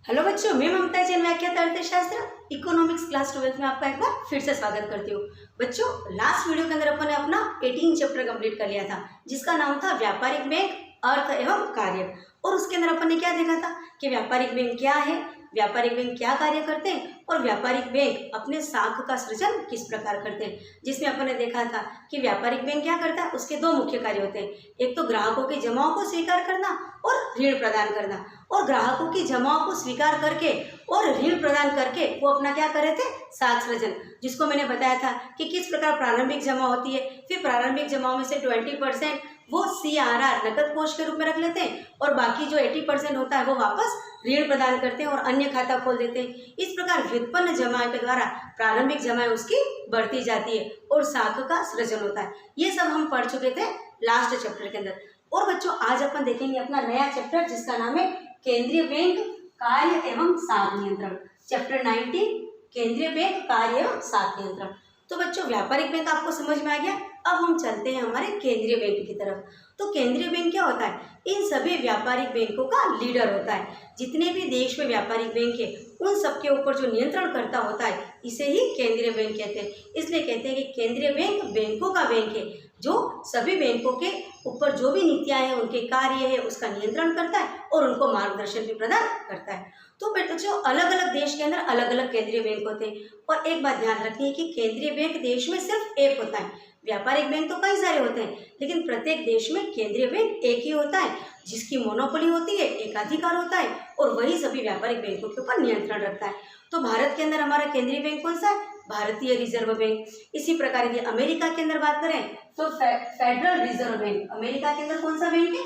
Hello बच्चों, मैं ममता जैन व्याख्याता अर्थशास्त्र इकोनॉमिक्स क्लास 12 में आपका एक बार फिर से स्वागत करती हूँ। बच्चों, लास्ट वीडियो के अंदर अपन ने अपना 18 चैप्टर कंप्लीट कर लिया था, जिसका नाम था व्यापारिक बैंक, अर्थ एवं कार्य। और उसके अंदर अपन ने क्या देखा था कि व्यापारिक बैंक क्या है, व्यापारिक बैंक क्या कार्य करते हैं और व्यापारिक बैंक अपने साख का सृजन किस प्रकार करते हैं। जिसमें अपन ने देखा था कि व्यापारिक बैंक क्या करता है, उसके दो मुख्य कार्य होते हैं। एक तो ग्राहकों की जमाओं को स्वीकार करना और ऋण प्रदान करना, और ग्राहकों की जमाओं को स्वीकार करके और ऋण प्रदान करके वो अपना क्या कर रहे थे, साख सृजन। जिसको मैंने बताया था कि किस प्रकार प्रारंभिक जमा होती है, फिर प्रारंभिक जमाओं में से 20% वो CRR नकद कोष के रूप में रख लेते हैं और बाकी जो 80% होता है वो वापस ऋण प्रदान करते हैं और अन्य खाता खोल देते हैं। इस प्रकार व्युत्पन्न जमा के द्वारा प्रारंभिक जमा उसकी बढ़ती जाती है और साख का सृजन होता है। ये सब हम पढ़ चुके थे लास्ट चैप्टर के अंदर। और बच्चों, आज अपन देखेंगे अपना नया चैप्टर जिसका नाम है केंद्रीय बैंक कार्य एवं साख नियंत्रण। चैप्टर 19 केंद्रीय बैंक कार्य एवं साख नियंत्रण। तो बच्चों, व्यापारिक बैंक आपको समझ में आ गया। अब हम चलते हैं हमारे केंद्रीय बैंक की तरफ। तो केंद्रीय बैंक क्या होता है, इन सभी व्यापारिक बैंकों का लीडर होता है। जितने भी देश में व्यापारिक बैंक है उन सबके ऊपर जो नियंत्रण करता होता है इसे ही केंद्रीय बैंक कहते हैं। इसलिए कहते हैं कि केंद्रीय बैंक बैंकों का बैंक है, जो सभी बैंकों के ऊपर जो भी नीतियां हैं, उनके कार्य है, उसका नियंत्रण करता है और उनको मार्गदर्शन भी प्रदान करता है। तो बच्चों, अलग अलग देश के अंदर अलग अलग केंद्रीय बैंक होते हैं। और एक बात ध्यान रखनी है कि केंद्रीय बैंक देश में सिर्फ एक होता है। व्यापारिक बैंक तो कई सारे होते हैं, लेकिन प्रत्येक देश में केंद्रीय बैंक एक ही होता है, जिसकी मोनोपोली होती है, एकाधिकार होता है और वही सभी व्यापारिक बैंकों के ऊपर नियंत्रण रखता है। तो भारत के अंदर हमारा केंद्रीय बैंक कौन सा है, भारतीय रिजर्व बैंक। इसी प्रकार यदि अमेरिका के अंदर बात करें तो फेडरल रिजर्व बैंक। अमेरिका के अंदर कौन सा बैंक है,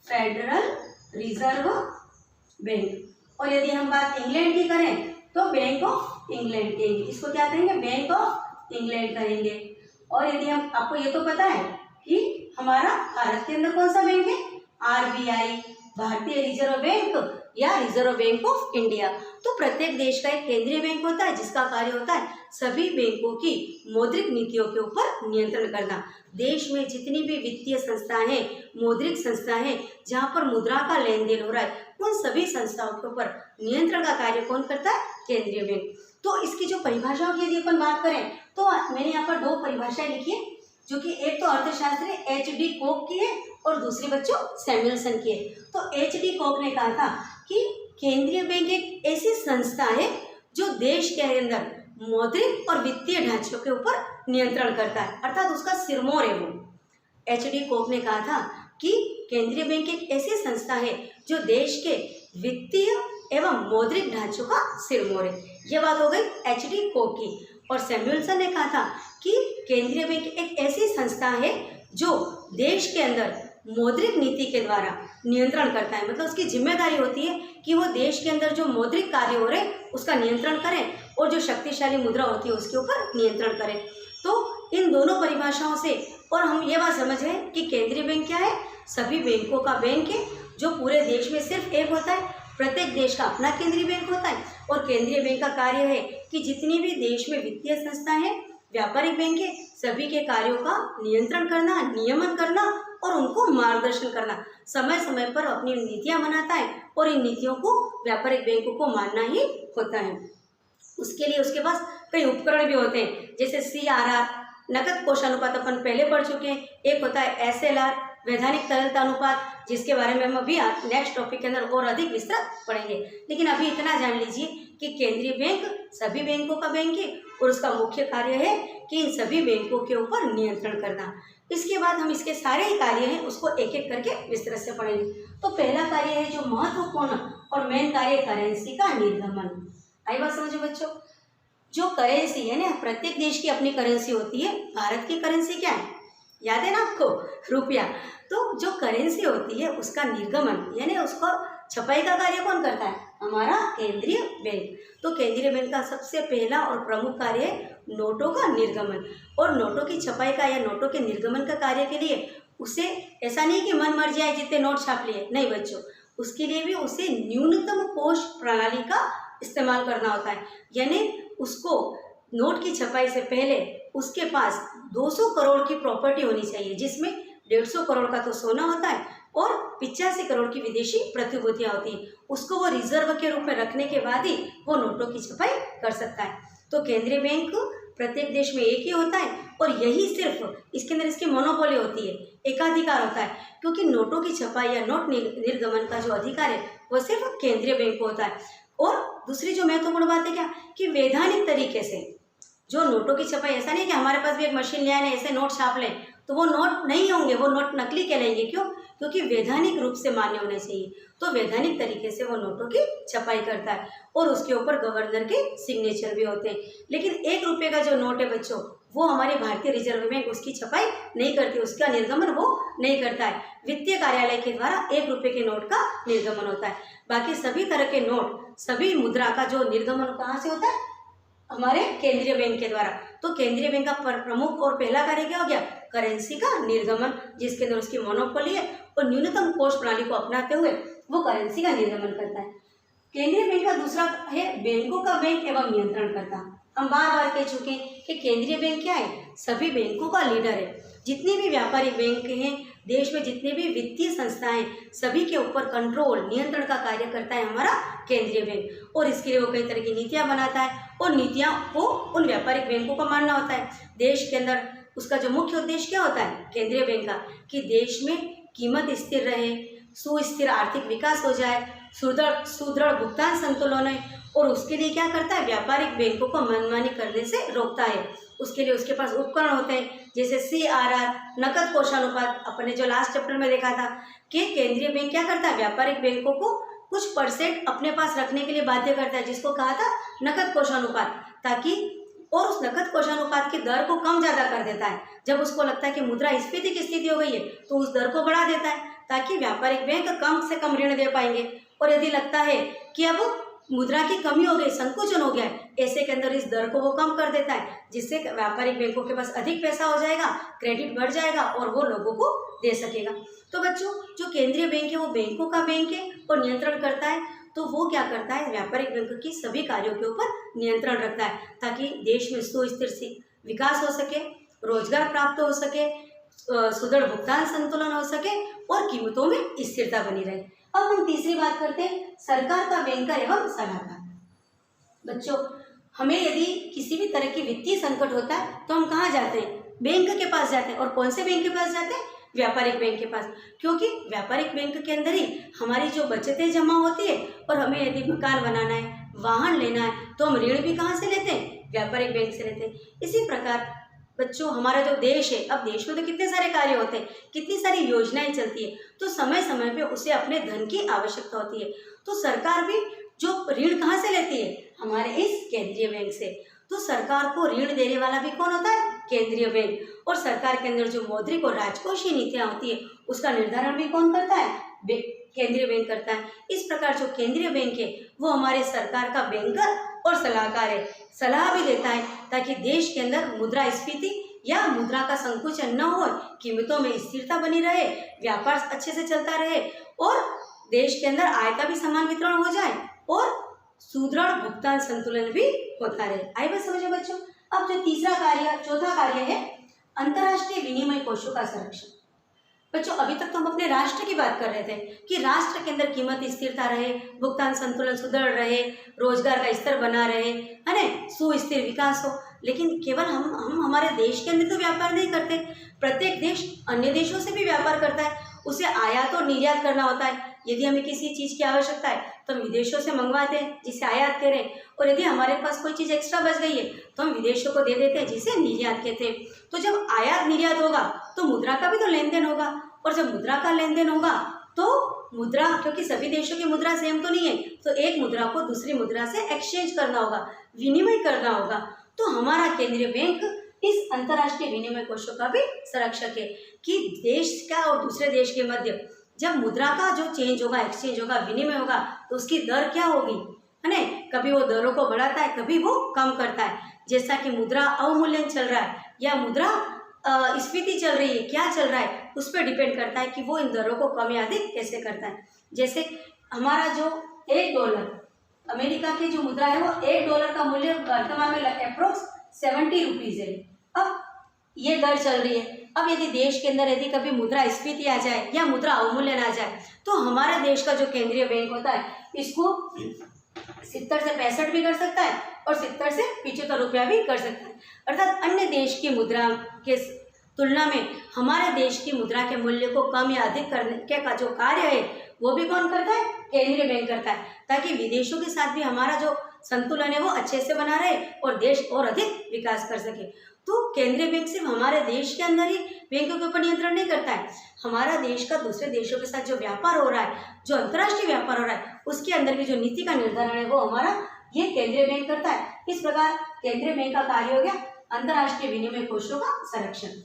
फेडरल रिजर्व बैंक। और यदि हम बात इंग्लैंड की करें तो बैंक ऑफ इंग्लैंड कहेंगे, इसको क्या कहेंगे, बैंक ऑफ इंग्लैंड कहेंगे। और यदि हम, आपको ये तो पता है कि हमारा भारत के अंदर कौन सा बैंक है, RBI, भारतीय रिजर्व बैंक या रिजर्व बैंक ऑफ इंडिया। तो प्रत्येक देश का एक केंद्रीय बैंक होता है जिसका कार्य होता है सभी बैंकों की मौद्रिक नीतियों के ऊपर नियंत्रण करना। देश में जितनी भी वित्तीय संस्थाएं हैं, मौद्रिक संस्थाएं हैं, जहां पर मुद्रा का लेन देन हो रहा है, उन सभी संस्थाओं के ऊपर नियंत्रण का कार्य कौन करता है, केंद्रीय बैंक। तो इसकी जो परिभाषाओं की यदि अपन बात करें तो मैंने यहाँ पर दो परिभाषाएं लिखी है, जो कि एक तो अर्थशास्त्री HD कोक की है और दूसरी बच्चों सैमुअलसन की है। तो HD कोक ने कहा था कि केंद्रीय बैंक एक ऐसी संस्था है जो देश के अंदर मौद्रिक और वित्तीय ढांचों के ऊपर नियंत्रण करता है, अर्थात उसका सिरमौर है वो। HD कोक ने कहा था कि केंद्रीय बैंक एक ऐसी संस्था है जो देश के वित्तीय एवं मौद्रिक ढांचों का सिरमौर है। यह बात हो गई HD कोक की। और सैमुअलसन ने कहा था कि केंद्रीय बैंक एक ऐसी संस्था है जो देश के अंदर मौद्रिक नीति के द्वारा नियंत्रण करता है। मतलब उसकी जिम्मेदारी होती है कि वो देश के अंदर जो मौद्रिक कार्य हो रहे हैं उसका नियंत्रण करें और जो शक्तिशाली मुद्रा होती है उसके ऊपर नियंत्रण करें। तो इन दोनों परिभाषाओं से और हम ये बात समझें कि केंद्रीय बैंक क्या है, सभी बैंकों का बैंक है जो पूरे देश में सिर्फ एक होता है। प्रत्येक देश का अपना केंद्रीय बैंक होता है और केंद्रीय बैंक का कार्य है कि जितनी भी देश में वित्तीय संस्थाएं हैं, व्यापारिक बैंक है, सभी के कार्यों का नियंत्रण करना, नियमन करना और उनको मार्गदर्शन करना। समय समय पर अपनी नीतियां बनाता है और इन नीतियों को व्यापारिक बैंकों को मानना ही होता है। उसके लिए उसके पास कई उपकरण भी होते हैं, जैसे CRR नकद कोष अनुपात अपन पहले पढ़ चुके हैं। एक होता है SLR वैधानिक तरलता अनुपात, जिसके बारे में हम अभी नेक्स्ट टॉपिक के अंदर और अधिक विस्तृत पढ़ेंगे। लेकिन अभी इतना जान लीजिए कि केंद्रीय बैंक सभी बैंकों का बैंक है और उसका मुख्य कार्य है कि इन सभी बैंकों के ऊपर नियंत्रण करना। इसके बाद हम इसके सारे ही कार्य हैं उसको एक एक करके विस्तृत से पढ़ेंगे। तो पहला कार्य है जो महत्वपूर्ण और मेन कार्य, करेंसी का निर्गमन। आई बात समझो बच्चों, जो करेंसी है ना, प्रत्येक देश की अपनी करेंसी होती है। भारत की करेंसी क्या है, याद है ना आपको, रुपया। तो जो करेंसी होती है उसका निर्गमन यानी उसको छपाई का कार्य कौन करता है, हमारा केंद्रीय बैंक। तो केंद्रीय बैंक का सबसे पहला और प्रमुख कार्य है नोटों का निर्गमन। और नोटों की छपाई का या नोटों के निर्गमन का कार्य के लिए उसे ऐसा नहीं कि मन मर्जी आए जितने नोट छाप लिए, नहीं बच्चों, उसके लिए भी उसे न्यूनतम कोष प्रणाली का इस्तेमाल करना होता है। यानी उसको नोट की छपाई से पहले उसके पास 200 करोड़ की प्रॉपर्टी होनी चाहिए, जिसमें 150 करोड़ का तो सोना होता है, और 85 करोड़ की विदेशी प्रतिभूतियां होती हैं, उसको वो रिजर्व के रूप में रखने के बाद ही वो नोटों की छपाई कर सकता है। तो केंद्रीय बैंक प्रत्येक देश में एक ही होता है और यही सिर्फ इसके अंदर इसकी मोनोपोली होती है, एकाधिकार होता है, क्योंकि नोटों की छपाई या नोट निर्गमन का जो अधिकार है वो सिर्फ केंद्रीय बैंक को होता है। और दूसरी जो महत्वपूर्ण बात है क्या कि वैधानिक तरीके से जो नोटों की छपाई, ऐसा नहीं कि हमारे पास भी एक मशीन ले आए ऐसे नोट छाप लें तो वो नोट नहीं होंगे, वो नोट नकली कहलाएंगे। क्यों? क्योंकि वैधानिक रूप से मान्य होने चाहिए। तो वैधानिक तरीके से वो नोटों की छपाई करता है और उसके ऊपर गवर्नर के सिग्नेचर भी होते हैं। लेकिन 1 रुपये का जो नोट है बच्चों, वो हमारे भारतीय रिजर्व बैंक उसकी छपाई नहीं करती, उसका निर्गमन वो नहीं करता है। वित्तीय कार्यालय के द्वारा 1 रुपये के नोट का निर्गमन होता है। बाकी सभी तरह के नोट, सभी मुद्रा का जो निर्गमन कहाँ से होता है? हमारे केंद्रीय बैंक के द्वारा। तो केंद्रीय बैंक का प्रमुख और पहला कार्य क्या हो गया? करेंसी का निर्गमन, जिसके अंदर उसकी मोनोपोली है और न्यूनतम कोष प्रणाली को अपनाते हुए वो करेंसी का निर्गमन करता है। केंद्रीय बैंक का दूसरा है बैंकों का बैंक एवं नियंत्रण करता। हम बार बार कह चुके हैं कि केंद्रीय बैंक क्या है? सभी बैंकों का लीडर है। जितने भी व्यापारिक बैंक हैं देश में, जितने भी वित्तीय संस्थाएं, सभी के ऊपर कंट्रोल, नियंत्रण का कार्य करता है हमारा केंद्रीय बैंक। और इसके लिए वो कई तरह की नीतियां बनाता है और नीतियां को उन व्यापारिक बैंकों का मानना होता है। देश के अंदर उसका जो मुख्य उद्देश्य क्या होता है केंद्रीय बैंक का, कि देश में कीमत स्थिर रहे, सुस्थिर आर्थिक विकास हो जाए, सुदृढ़ भुगतान संतुलन है। और उसके लिए क्या करता है? व्यापारिक बैंकों को मनमानी करने से रोकता है। उसके लिए उसके पास उपकरण होते हैं, जैसे CRR, नकद कोषानुपात। अपने जो लास्ट चैप्टर में देखा था कि केंद्रीय बैंक क्या करता है? व्यापारिक बैंकों को कुछ % अपने पास रखने के लिए बाध्य करता है, जिसको कहा था नकद कोषानुपात, ताकि और उस नकद कोषानुपात की दर को कम ज़्यादा कर देता है। जब उसको लगता है कि मुद्रास्फीति की स्थिति हो गई है तो उस दर को बढ़ा देता है, ताकि व्यापारिक बैंक कम से कम ऋण दे पाएंगे। और यदि लगता है कि अब मुद्रा की कमी हो गई, संकुचन हो गया है, ऐसे के अंदर इस दर को वो कम कर देता है, जिससे व्यापारिक बैंकों के पास अधिक पैसा हो जाएगा, क्रेडिट बढ़ जाएगा और वो लोगों को दे सकेगा। तो बच्चों, जो केंद्रीय बैंक है वो बैंकों का बैंक है और नियंत्रण करता है। तो वो क्या करता है? व्यापारिक बैंक की सभी कार्यों के ऊपर नियंत्रण रखता है, ताकि देश में सुस्थिर विकास हो सके, रोजगार प्राप्त हो सके, सुदृढ़ भुगतान संतुलन हो सके और कीमतों में स्थिरता बनी रहे। अब हम तीसरी बात करते हैं, सरकार का बैंकर एवं सलाहकार। बच्चों, हमें यदि किसी भी तरह की वित्तीय संकट होता है तो हम कहाँ जाते हैं? बैंक के पास जाते हैं। और कौन से बैंक के पास जाते हैं? व्यापारिक बैंक के पास। क्योंकि व्यापारिक बैंक के अंदर ही हमारी जो बचतें जमा होती है, और हमें यदि मकान बनाना है, वाहन लेना है, तो हम ऋण भी कहाँ से लेते हैं? व्यापारिक बैंक से लेते हैं। इसी प्रकार बच्चों, हमारा जो देश है, अब देश में तो कितने सारे कार्य होते हैं, कितनी सारी योजनाएं चलती है, तो समय समय पे उसे अपने धन की आवश्यकता होती है। तो सरकार भी जो ऋण कहाँ से लेती है? हमारे इस केंद्रीय बैंक से। तो सरकार को ऋण देने वाला भी कौन होता है? केंद्रीय बैंक। और सरकार के अंदर जो मौद्रिक और राजकोषीय नीतियां होती है उसका निर्धारण भी कौन करता है? केंद्रीय बैंक करता है। इस प्रकार जो केंद्रीय बैंक है वो हमारे सरकार का बैंकर और सलाहकार है। सलाह भी देता है ताकि देश के अंदर मुद्रास्फीति या मुद्रा का संकुचन न हो, कीमतों में स्थिरता बनी रहे, व्यापार अच्छे से चलता रहे और देश के अंदर आय का भी समान वितरण हो जाए और सुदृढ़ भुगतान संतुलन भी होता रहे। आई बात समझो बच्चों। अब जो चौथा कार्य है अंतर्राष्ट्रीय विनिमय कोषों का संरक्षण। बच्चों, अभी तक तो हम अपने राष्ट्र की बात कर रहे थे कि राष्ट्र के अंदर कीमत स्थिरता रहे, भुगतान संतुलन सुदृढ़ रहे, रोजगार का स्तर बना रहे, है ना, सुस्थिर विकास हो। लेकिन केवल हम हमारे देश के अंदर तो व्यापार नहीं करते, प्रत्येक देश अन्य देशों से भी व्यापार करता है। उसे आयात और निर्यात करना होता है। यदि हमें किसी चीज़ की आवश्यकता है तो हम विदेशों से मंगवाते हैं, जिसे आयात करें, और यदि हमारे पास कोई चीज़ एक्स्ट्रा बच गई है तो हम विदेशों को दे देते हैं, जिसे निर्यात कहते हैं। तो जब आयात निर्यात होगा तो मुद्रा का भी तो लेन देन होगा, और जब मुद्रा का लेन देन होगा तो मुद्रा, क्योंकि सभी देशों की मुद्रा सेम तो नहीं है, तो एक मुद्रा को दूसरी मुद्रा से एक्सचेंज करना होगा, विनिमय करना होगा। तो हमारा केंद्रीय बैंक इस अंतर्राष्ट्रीय विनिमय कोषों का भी संरक्षक है कि देश का और दूसरे देश के मध्य जब मुद्रा का जो चेंज होगा, एक्सचेंज होगा, विनिमय होगा, तो उसकी दर क्या होगी, है ना। कभी वो दरों को बढ़ाता है, कभी वो कम करता है। जैसा कि मुद्रा अवमूल्यन चल रहा है या मुद्रा स्फीति चल रही है, क्या चल रहा है, उस पर डिपेंड करता है कि वो इन दरों को कम या अधिक कैसे करता है। जैसे हमारा जो $1, अमेरिका की जो मुद्रा है वो $1 का मूल्य वर्तमान में अप्रोक्स 70 रुपीज़ है। अब ये दर चल रही है। अब यदि देश के अंदर यदि कभी मुद्रास्फीति आ जाए या मुद्रा अवमूल्यन आ जाए तो हमारे देश का जो केंद्रीय बैंक होता है इसको 70 से 65 भी कर सकता है और 70 से 75 रुपया भी कर सकता है। अर्थात अन्य देश की मुद्रा के तुलना में हमारे देश की मुद्रा के मूल्य को कम या अधिक करने का जो कार्य है वो भी कौन करता है? केंद्रीय बैंक करता है, ताकि विदेशों के साथ भी हमारा जो संतुलन है वो अच्छे से बना रहे और देश और अधिक विकास कर सके। तो केंद्रीय बैंक सिर्फ हमारे देश के अंदर ही बैंकों के ऊपर नियंत्रण नहीं करता है, हमारा देश का दूसरे देशों के साथ जो व्यापार हो रहा है, जो अंतर्राष्ट्रीय व्यापार हो रहा है, उसके अंदर की जो नीति का निर्धारण है वो हमारा ये केंद्रीय बैंक करता है। इस प्रकार केंद्रीय बैंक का कार्य हो गया अंतर्राष्ट्रीय विनिमय कोषों का संरक्षण।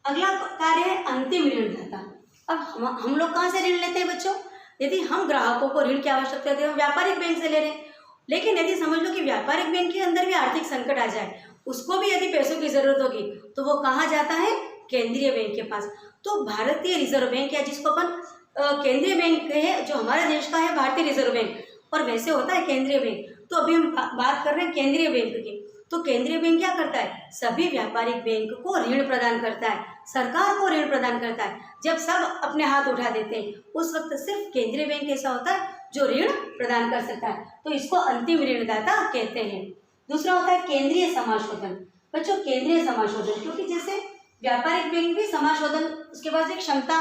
अगला कार्य है अंतिम ऋणदाता। अब हम लोग कहाँ से ऋण लेते हैं बच्चों? यदि हम ग्राहकों को ऋण की आवश्यकता है तो हम व्यापारिक बैंक से ले रहे हैं, लेकिन यदि समझ लो कि व्यापारिक बैंक के अंदर भी आर्थिक संकट आ जाए, उसको भी यदि पैसों की जरूरत होगी तो वो कहाँ जाता है? केंद्रीय बैंक के पास। तो भारतीय रिजर्व बैंक या जिसको अपन केंद्रीय बैंक है, जो हमारे देश का है भारतीय रिजर्व बैंक, और वैसे होता है केंद्रीय बैंक। तो अभी हम बात कर रहे हैं केंद्रीय बैंक की। तो केंद्रीय बैंक क्या करता है? सभी व्यापारिक बैंक को ऋण प्रदान करता है, सरकार को ऋण प्रदान करता है। जब सब अपने हाथ उठा देते हैं उस वक्त सिर्फ केंद्रीय बैंक ऐसा होता है जो ऋण प्रदान कर सकता है, तो इसको अंतिम ऋणदाता कहते हैं। दूसरा होता है केंद्रीय समाशोधन। बच्चों केंद्रीय समाशोधन, क्योंकि जैसे व्यापारिक बैंक भी समाशोधन, उसके पास एक क्षमता,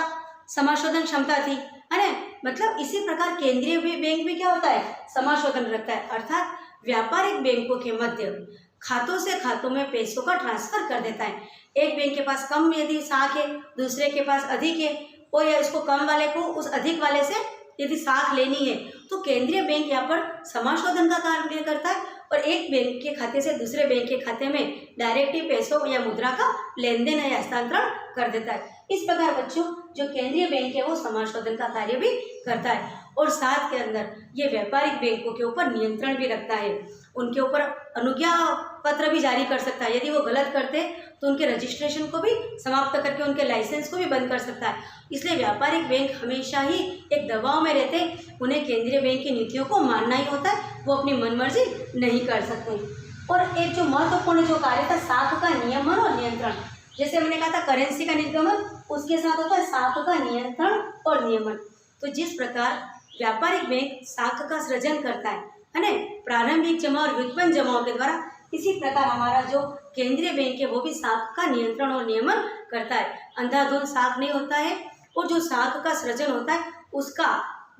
समाशोधन क्षमता थी, है ना, मतलब इसी प्रकार केंद्रीय बैंक भी क्या होता है? समाशोधन रखता है। अर्थात व्यापारिक बैंकों के मध्य खातों से खातों में पैसों का ट्रांसफर कर देता है। एक बैंक के पास कम यदि साख है, दूसरे के पास अधिक है, और या इसको कम वाले को उस अधिक वाले से यदि साख लेनी है तो केंद्रीय बैंक यहाँ पर समाशोधन का कार्य करता है और एक बैंक के खाते से दूसरे बैंक के खाते में डायरेक्टली पैसों या मुद्रा का लेन देन या हस्तांतरण कर देता है। इस प्रकार बच्चों जो केंद्रीय बैंक है वो समाशोधन का कार्य भी करता है और साथ के अंदर ये व्यापारिक बैंकों के ऊपर नियंत्रण भी रखता है, उनके ऊपर अनुज्ञा पत्र भी जारी कर सकता है। यदि वो गलत करते तो उनके रजिस्ट्रेशन को भी समाप्त करके उनके लाइसेंस को भी बंद कर सकता है। इसलिए व्यापारिक बैंक हमेशा ही एक दबाव में रहते हैं, उन्हें केंद्रीय बैंक की नीतियों को मानना ही होता है, वो अपनी मनमर्जी नहीं कर सकते। और एक जो महत्वपूर्ण जो कार्य था साख का नियमन और नियंत्रण, जैसे मैंने कहा था करेंसी का निर्गमन, उसके साथ होता है साख का नियंत्रण और नियमन। तो जिस प्रकार व्यापारिक बैंक साख का सृजन करता है ना, प्रारंभिक जमा और व्युत्पन्न जमाओं के द्वारा, इसी प्रकार हमारा जो केंद्रीय बैंक है वो भी साख का नियंत्रण और नियमन करता है। अंधाधुंध साख नहीं होता है, और जो साख का सृजन होता है उसका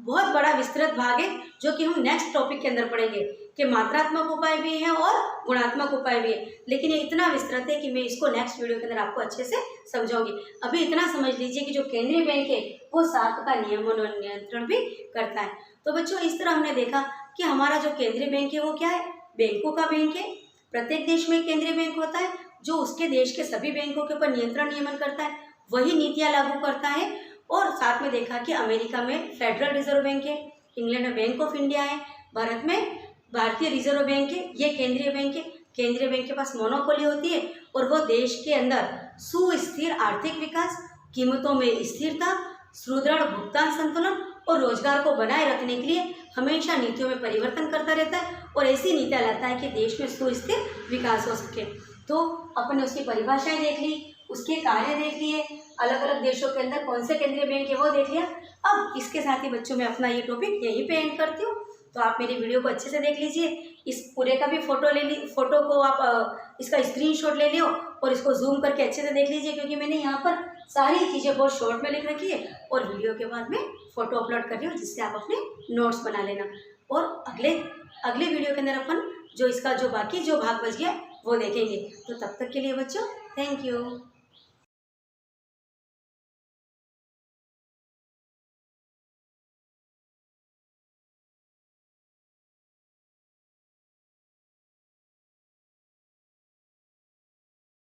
बहुत बड़ा विस्तृत भाग है जो कि हम नेक्स्ट टॉपिक के अंदर पढ़ेंगे कि मात्रात्मक उपाय भी है और गुणात्मक उपाय भी है, लेकिन ये इतना विस्तृत है कि मैं इसको नेक्स्ट वीडियो के अंदर आपको अच्छे से समझाऊंगी। अभी इतना समझ लीजिए कि जो केंद्रीय बैंक है वो साख का नियमन और नियंत्रण भी करता है। तो बच्चों इस तरह हमने देखा कि हमारा जो केंद्रीय बैंक है वो क्या है? बैंकों का बैंक है। प्रत्येक देश में केंद्रीय बैंक होता है जो उसके देश के सभी बैंकों के ऊपर नियंत्रण नियमन करता है, वही नीतियाँ लागू करता है। और साथ में देखा कि अमेरिका में फेडरल रिजर्व बैंक है, इंग्लैंड में बैंक ऑफ इंडिया है, भारत में भारतीय रिजर्व बैंक है, ये केंद्रीय बैंक है। केंद्रीय बैंक के पास मोनोपोली होती है और वो देश के अंदर सुस्थिर आर्थिक विकास, कीमतों में स्थिरता, सुदृढ़ भुगतान संतुलन और रोजगार को बनाए रखने के लिए हमेशा नीतियों में परिवर्तन करता रहता है और ऐसी नीतियाँ लाता है कि देश में सुस्थिर विकास हो सके। तो अपन ने उसकी परिभाषाएं देख ली, उसके कार्य देख लिए, अलग अलग देशों के अंदर कौन से केंद्रीय बैंक है वो देख लिया। अब इसके साथ ही बच्चों मैं अपना ये टॉपिक यहीं पे एंड करती हूँ। तो आप मेरी वीडियो को अच्छे से देख लीजिए, इस पूरे का भी फोटो ले ली, फोटो को आप इसका स्क्रीनशॉट ले लियो और इसको जूम करके अच्छे से देख लीजिए, क्योंकि मैंने यहाँ पर सारी चीज़ें बहुत शॉर्ट में लिख रखी है और वीडियो के बाद में फ़ोटो अपलोड कर रही हूँ जिससे आप अपने नोट्स बना लेना। और अगले वीडियो के अंदर अपन जो इसका जो बाकी जो भाग बच गया वो देखेंगे। तो तब तक के लिए बच्चों थैंक यू।